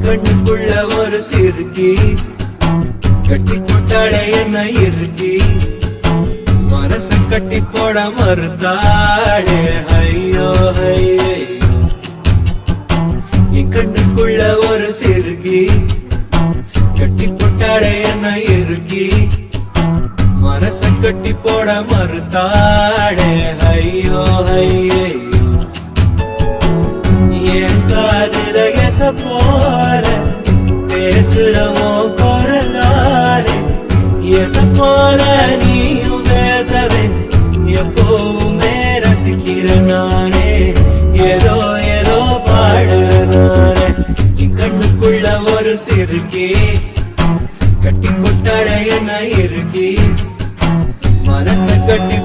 கண்ணுக்குள்ள ஒரு சிறுக்கி கட்டி போட்டாளே என்ன இருக்கி மனச கட்டி போட மறுத்தாளே ஐயோ ஐயோ என் கண்ணுக்குள்ள ஒரு சிறுக்கி கட்டி போட்டாளே என்ன இருக்கி மனச கட்டி போட மறுத்தாளே ஐயோ ஐயோ என் காதுல எச போல பேசுறவோ குரலாரே எச போல நீயும் பேசவே எப்பவுமே ரசிக்கிற நானே ஏதோ ஏதோ பாடுற நானே என் கண்ணுக்குள்ள ஒரு சிறுக்கி கட்டி கொட்டாட என்ன இருக்கி மனச கட்டி